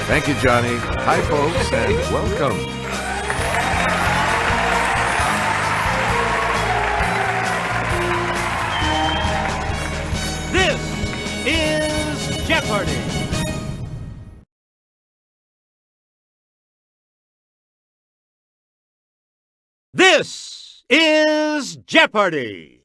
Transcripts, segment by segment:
Thank you, Johnny. Hi, folks, and welcome. This is Jeopardy! This is Jeopardy!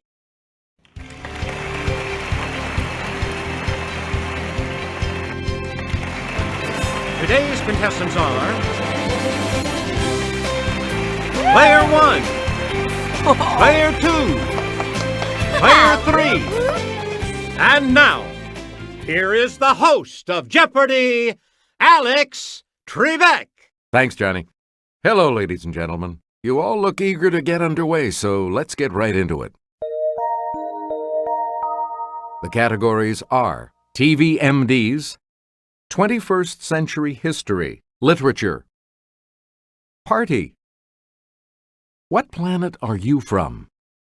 Today's contestants are Player 1, Player 2, Player 3, and now, here is the host of Jeopardy, Alex Trebek. Thanks, Johnny. Hello, ladies and gentlemen. You all look eager to get underway, so let's get right into it. The categories are TVMDs, 21st Century History, Literature, Party, What Planet Are You From?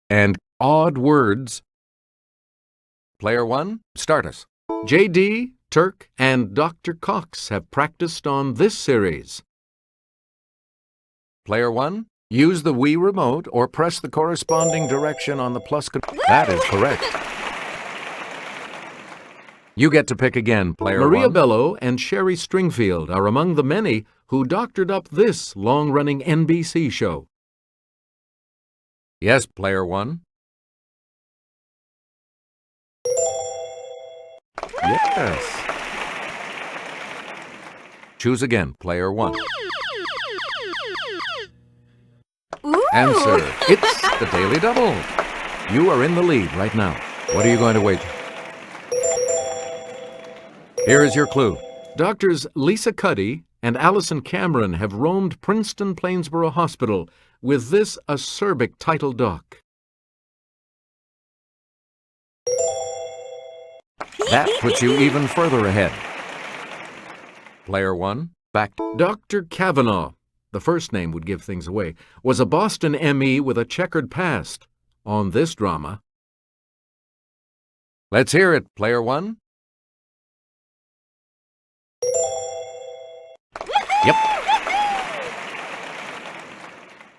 And Odd Words. Player 1, start us. JD, Turk, and Dr. Cox have practiced on this series. Player 1, use the Wii remote or press the corresponding direction on the plus. That is correct. You get to pick again, Player 1. Maria Bello and Sherry Stringfield are among the many who doctored up this long-running NBC show. Yes, Player 1. Yes. Choose again, Player 1. Answer. It's the Daily Double. You are in the lead right now. What are you going to wager? Here is your clue. Doctors Lisa Cuddy and Allison Cameron have roamed Princeton Plainsboro Hospital with this acerbic title doc. That puts you even further ahead. Player 1, back. Dr. Kavanaugh, the first name would give things away, was a Boston ME with a checkered past on this drama. Let's hear it, Player 1. Yep.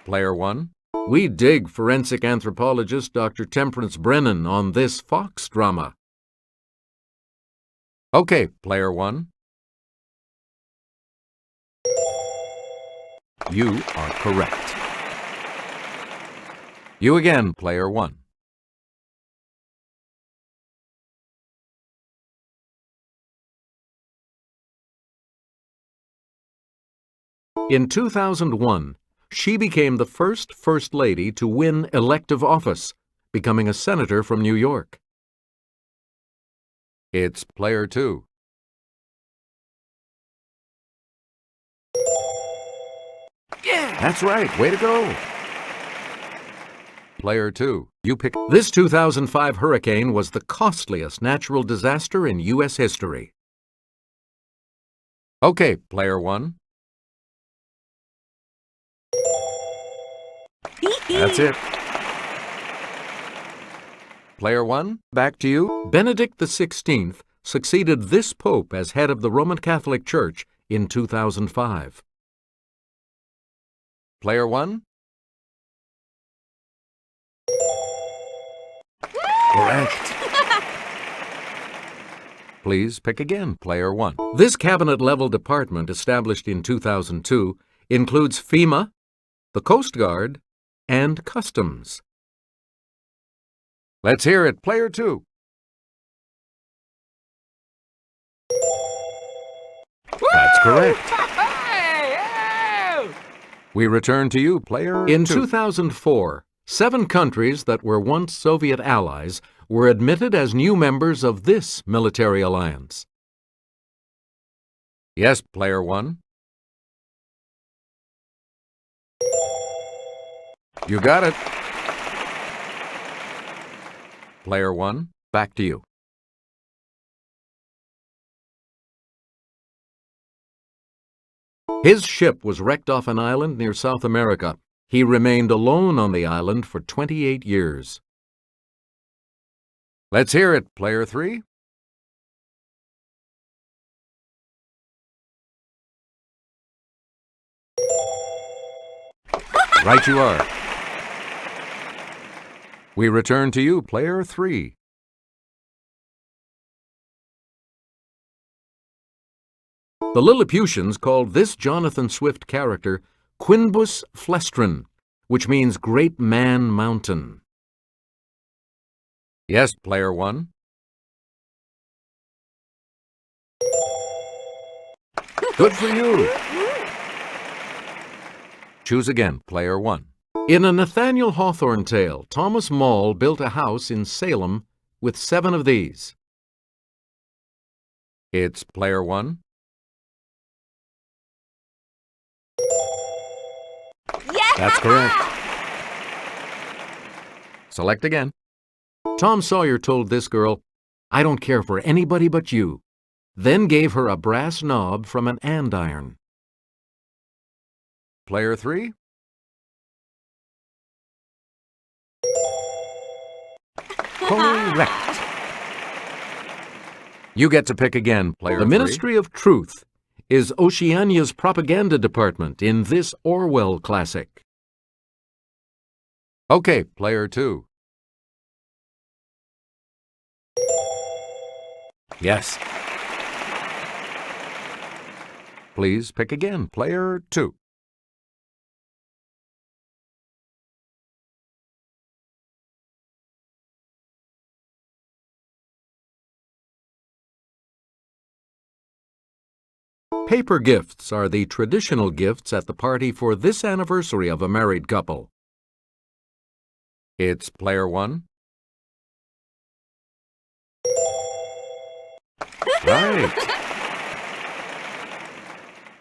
Player 1. We dig forensic anthropologist Dr. Temperance Brennan on this Fox drama. Okay, Player 1. You are correct. You again, Player 1. In 2001, she became the first First Lady to win elective office, becoming a senator from New York. It's Player 2. Yeah! That's right. Way to go. Player 2. You pick. This 2005 hurricane was the costliest natural disaster in U.S. history. Okay, Player 1. That's it. Player 1, back to you. Benedict XVI succeeded this pope as head of the Roman Catholic Church in 2005. Player 1. Correct. Please pick again, Player 1. This cabinet-level department, established in 2002, includes FEMA, the Coast Guard, and Customs. Let's hear it, Player 2. That's correct. We return to you, Player 2. In 2004, 7 countries that were once Soviet allies were admitted as new members of this military alliance. Yes, Player 1. You got it. Player 1, back to you. His ship was wrecked off an island near South America. He remained alone on the island for 28 years. Let's hear it, Player 3. Right you are. We return to you, player 3. The Lilliputians called this Jonathan Swift character Quinbus Flestrin, which means Great Man Mountain. Yes, player 1. Good for you. Choose again, player 1. In a Nathaniel Hawthorne tale, Thomas Moll built a house in Salem with 7 of these. It's player 1. Yeah! That's correct. Select again. Tom Sawyer told this girl, "I don't care for anybody but you," then gave her a brass knob from an andiron. Player 3. Correct. You get to pick again, player 3. The Ministry of Truth is Oceania's propaganda department in this Orwell classic. Okay, player 2. Yes. Please pick again, player 2. Paper gifts are the traditional gifts at the party for this anniversary of a married couple. It's player 1. Right.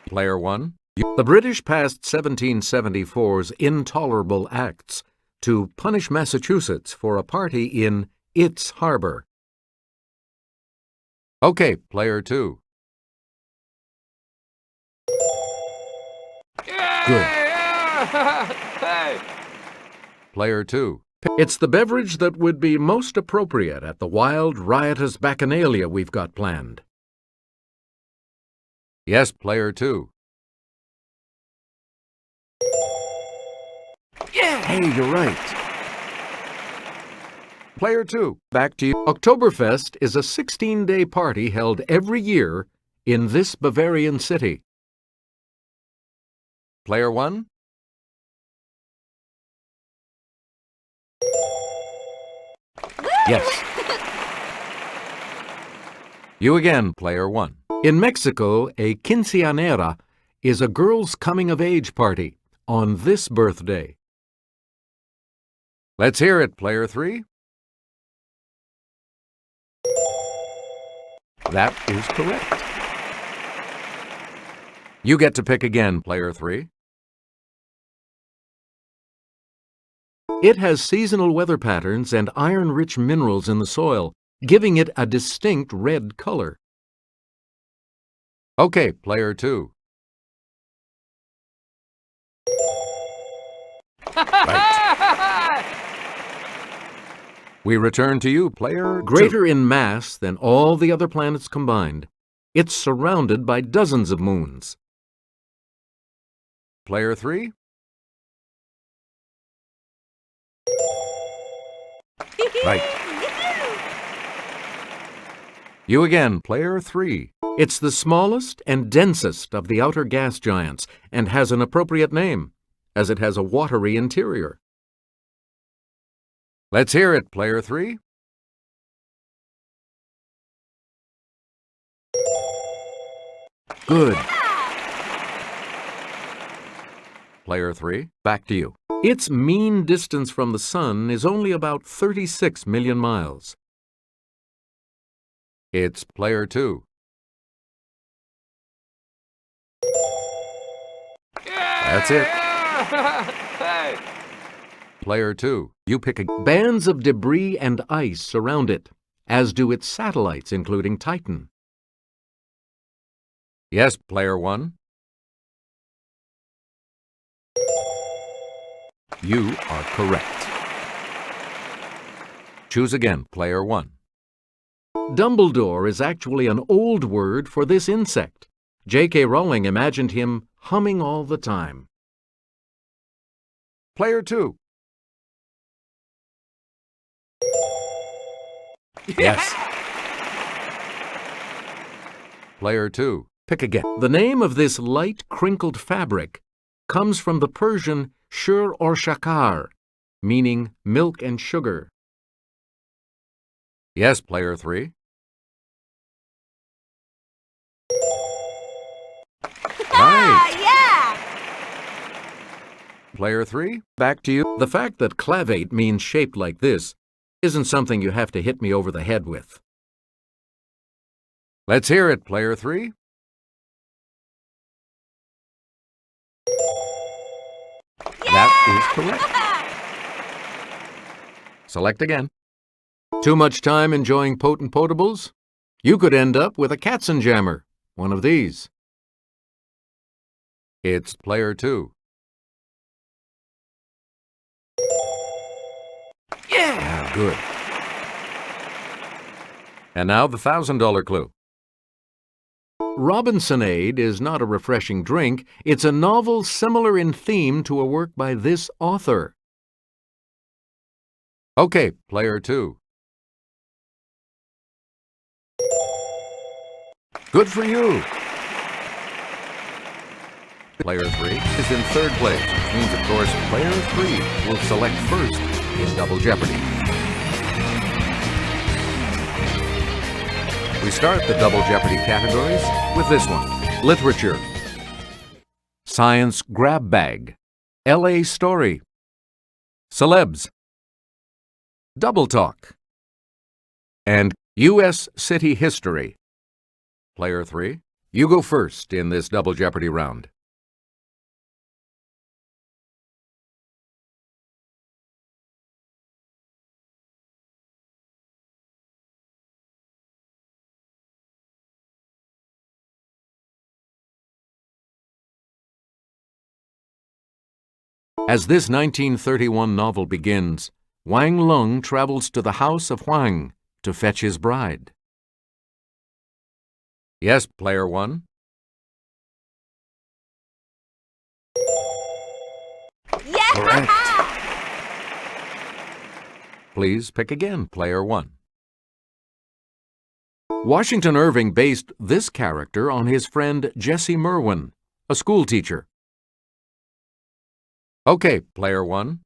Player 1. The British passed 1774's Intolerable Acts to punish Massachusetts for a party in its harbor. Okay, player 2. Good. Player 2. It's the beverage that would be most appropriate at the wild, riotous bacchanalia we've got planned. Yes, player 2. Yeah! Hey, you're right. Player 2, back to you. Oktoberfest is a 16-day party held every year in this Bavarian city. Player 1. Yes. You again, player 1. In Mexico, a quinceañera is a girl's coming-of-age party on this birthday. Let's hear it, player 3. That is correct. You get to pick again, player 3. It has seasonal weather patterns and iron-rich minerals in the soil, giving it a distinct red color. Okay, player 2. Right. We return to you, player 2. Greater in mass than all the other planets combined, it's surrounded by dozens of moons. Player 3. Right. You again, player 3. It's the smallest and densest of the outer gas giants and has an appropriate name, as it has a watery interior. Let's hear it, player 3. Good. Player 3, back to you. Its mean distance from the Sun is only about 36 million miles. It's player 2. That's it. Player 2, you pick a... Bands of debris and ice surround it, as do its satellites, including Titan. Yes, player 1. You are correct. Choose again, player 1. Dumbledore is actually an old word for this insect. J.K. Rowling imagined him humming all the time. Player 2. Yes. Player 2. Pick again. The name of this light, crinkled fabric comes from the Persian shur or shakar, meaning milk and sugar. Yes, Player 3. Right. Yeah! Player 3, back to you. The fact that clavate means shaped like this isn't something you have to hit me over the head with. Let's hear it, Player 3. That is correct. Select again. Too much time enjoying potent potables? You could end up with a Katzenjammer, one of these. It's Player 2. Yeah, good. And now the $1,000 clue. Robinsonade is not a refreshing drink. It's a novel similar in theme to a work by this author. Okay, Player 2. Good for you. Player 3 is in third place, which means, of course, Player 3 will select first in Double Jeopardy. We start the Double Jeopardy categories with this one: Literature, Science Grab Bag, LA Story, Celebs, Double Talk, and U.S. City History. Player 3, you go first in this Double Jeopardy round. As this 1931 novel begins, Wang Lung travels to the house of Huang to fetch his bride. Yes, Player 1. Yeah! Correct. Please pick again, Player 1. Washington Irving based this character on his friend Jesse Merwin, a schoolteacher. Okay, Player 1.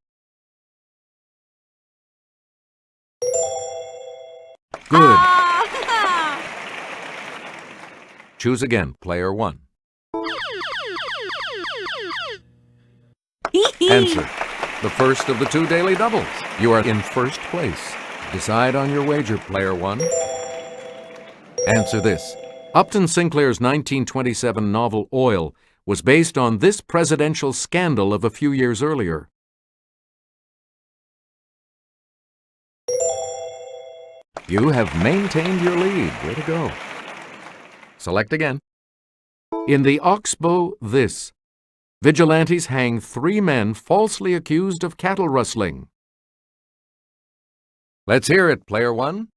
Good. Choose again, Player 1. Answer. The first of the two daily doubles. You are in first place. Decide on your wager, Player 1. Answer this. Upton Sinclair's 1927 novel Oil was based on this presidential scandal of a few years earlier. You have maintained your lead. Way to go. Select again. In the Oxbow This, vigilantes hang 3 men falsely accused of cattle rustling. Let's hear it, Player 1.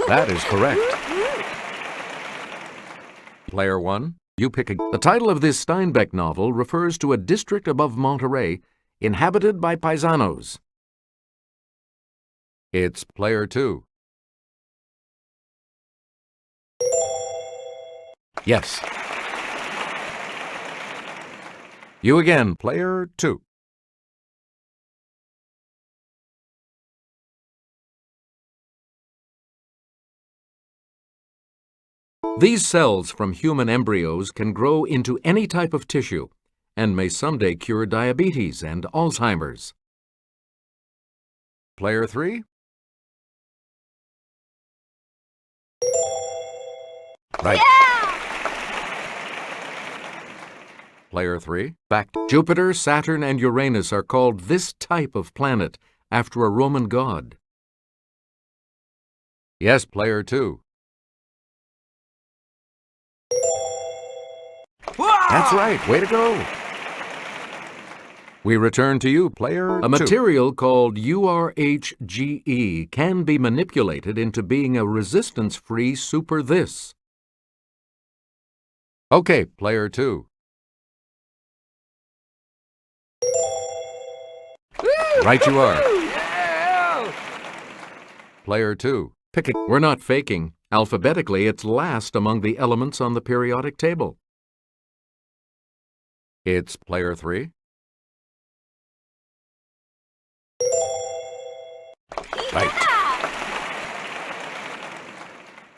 That is correct. Player 1, you pick a... The title of this Steinbeck novel refers to a district above Monterey inhabited by paisanos. It's Player 2. Yes. You again, Player 2. These cells from human embryos can grow into any type of tissue and may someday cure diabetes and Alzheimer's. Player 3. Right. Player 3. Back. Jupiter, Saturn, and Uranus are called this type of planet after a Roman god. Yes, Player 2. That's right. Way to go. We return to you, Player 2. A material called URHGE can be manipulated into being a resistance-free super this. Okay, player 2. Right you are. Player 2. Pick it. We're not faking. Alphabetically, it's last among the elements on the periodic table. It's player 3. Right.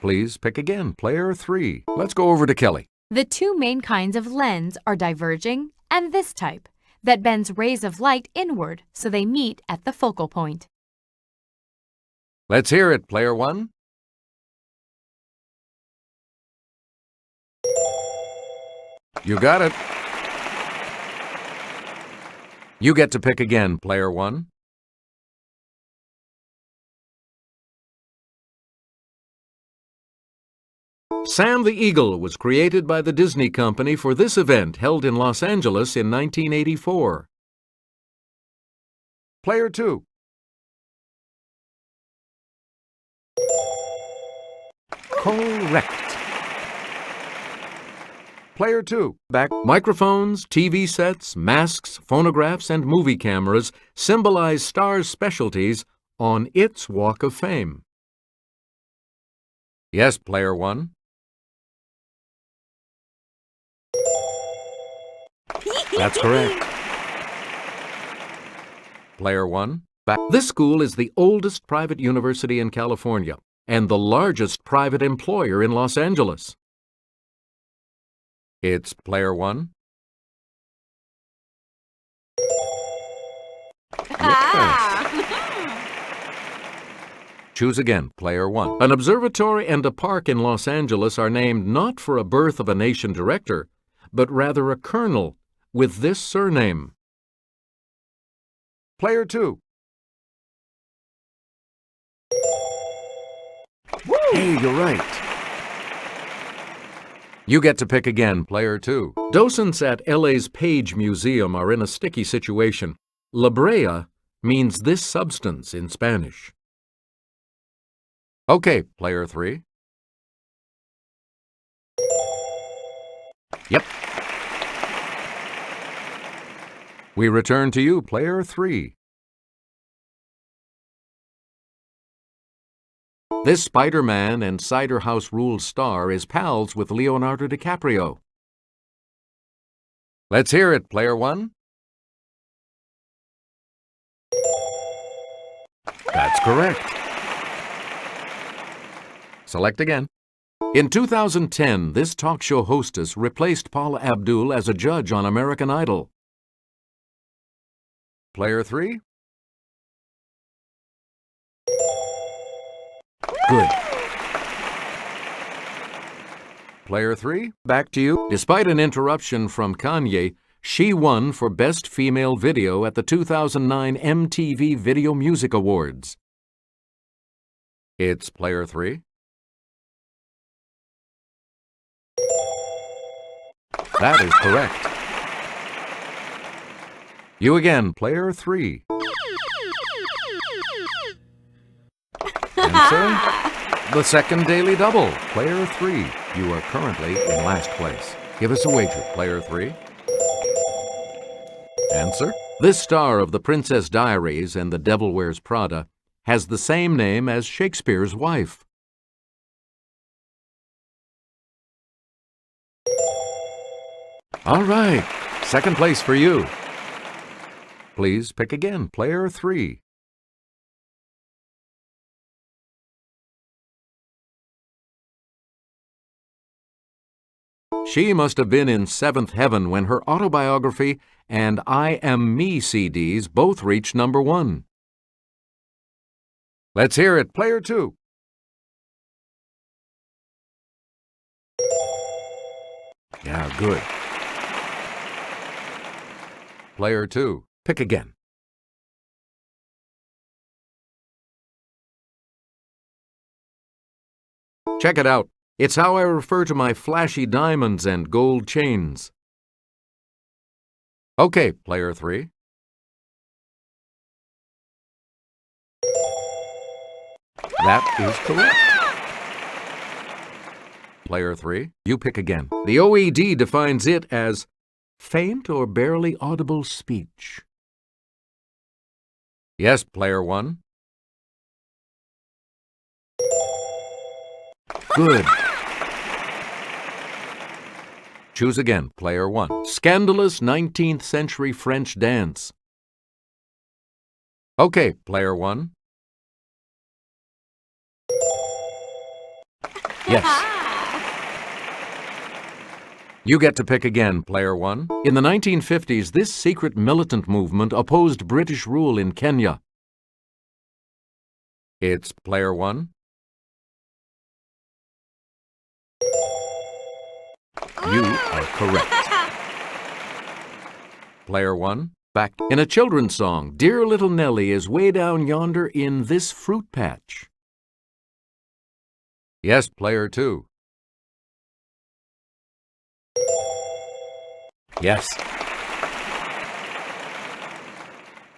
Please pick again, player 3. Let's go over to Kelly. The two main kinds of lens are diverging and this type, that bends rays of light inward so they meet at the focal point. Let's hear it, player 1. You got it. You get to pick again, player 1. Sam the Eagle was created by the Disney Company for this event held in Los Angeles in 1984. Player 2. Correct. Player 2. Back. Microphones, TV sets, masks, phonographs, and movie cameras symbolize stars' specialties on its Walk of Fame. Yes, player 1. That's correct. Player 1. Back. This school is the oldest private university in California and the largest private employer in Los Angeles. It's player 1. Yes. Choose again, player 1. An observatory and a park in Los Angeles are named not for a birth of a nation director, but rather a colonel with this surname. Player 2. Hey, you're right. You get to pick again, player 2. Docents at LA's Page Museum are in a sticky situation. La brea means this substance in Spanish. Okay, player 3. Yep. We return to you, player 3. This Spider-Man and Cider House Rules star is pals with Leonardo DiCaprio. Let's hear it, player 1. That's correct. Select again. In 2010, this talk show hostess replaced Paula Abdul as a judge on American Idol. Player 3. Good. Player 3, back to you. Despite an interruption from Kanye, she won for Best Female Video at the 2009 MTV Video Music Awards. It's player 3. That is correct. You again, player 3. Answer? The second daily double, player 3. You are currently in last place. Give us a wager, player 3. Answer? This star of The Princess Diaries and The Devil Wears Prada has the same name as Shakespeare's wife. All right, second place for you. Please pick again, player 3. She must have been in seventh heaven when her autobiography and I Am Me CDs both reached number 1. Let's hear it, player 2. Yeah, good. Player 2, pick again. Check it out. It's how I refer to my flashy diamonds and gold chains. Okay, player 3. That is correct. Player 3. You pick again. The OED defines it as faint or barely audible speech. Yes, Player 1. Good. Choose again, Player 1. Scandalous 19th century French dance. Okay, Player 1. Yes. You get to pick again, Player 1. In the 1950s, this secret militant movement opposed British rule in Kenya. It's Player 1. You are correct. Player 1, back. In a children's song, Dear Little Nellie is way down yonder in this fruit patch. Yes, Player 2. Yes.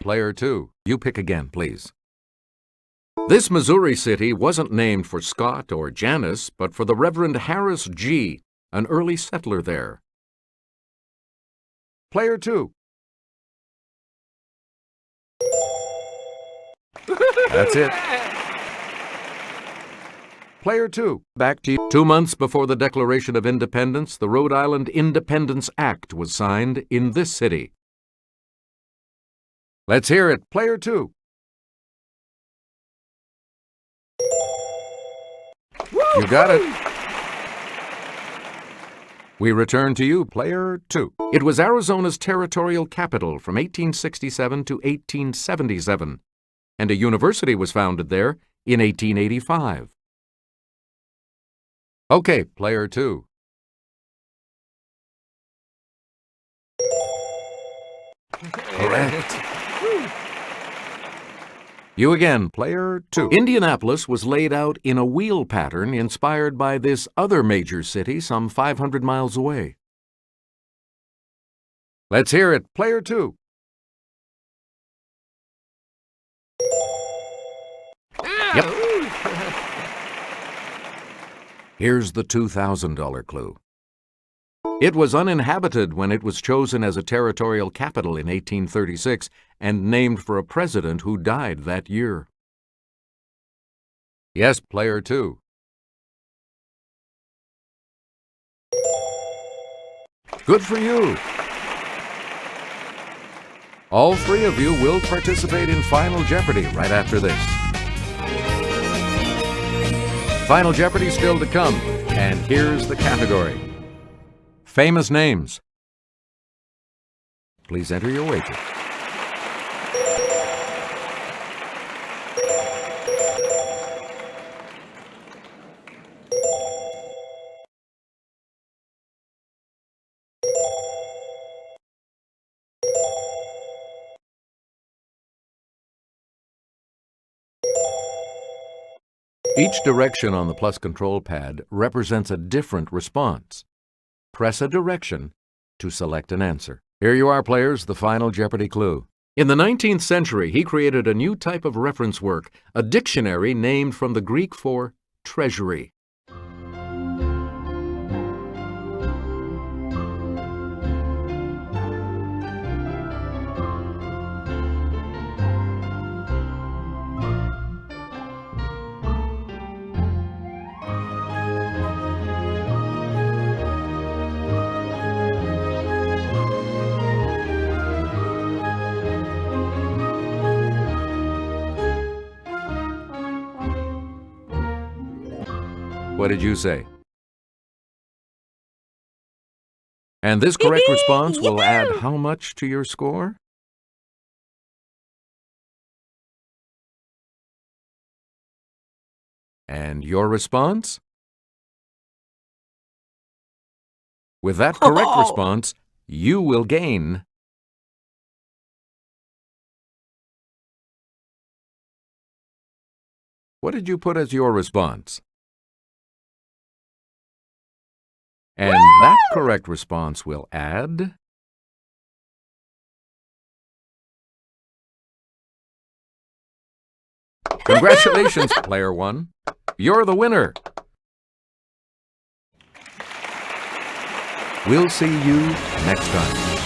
Player 2, you pick again, please. This Missouri city wasn't named for Scott or Janice, but for the Reverend Harris G., an early settler there. Player 2. That's it. Player 2, back to you. 2 months before the Declaration of Independence, the Rhode Island Independence Act was signed in this city. Let's hear it. Player 2. You got it. We return to you, Player 2. It was Arizona's territorial capital from 1867 to 1877, and a university was founded there in 1885. Okay, Player 2. Correct. You again, Player 2. Indianapolis was laid out in a wheel pattern inspired by this other major city some 500 miles away. Let's hear it, Player 2. Yep. Here's the $2,000 clue. It was uninhabited when it was chosen as a territorial capital in 1836 and named for a president who died that year. Yes, Player 2. Good for you. All three of you will participate in Final Jeopardy right after this. Final Jeopardy still to come, and here's the category. Famous names. Please enter your wager. Each direction on the plus control pad represents a different response. Press a direction to select an answer. Here you are, players, the Final Jeopardy clue. In the 19th century, he created a new type of reference work, a dictionary named from the Greek for treasury. What did you say? And this correct response will add how much to your score? And your response? With that correct response, you will gain What did you put as your response? And that correct response will add Congratulations, player one. You're the winner. We'll see you next time.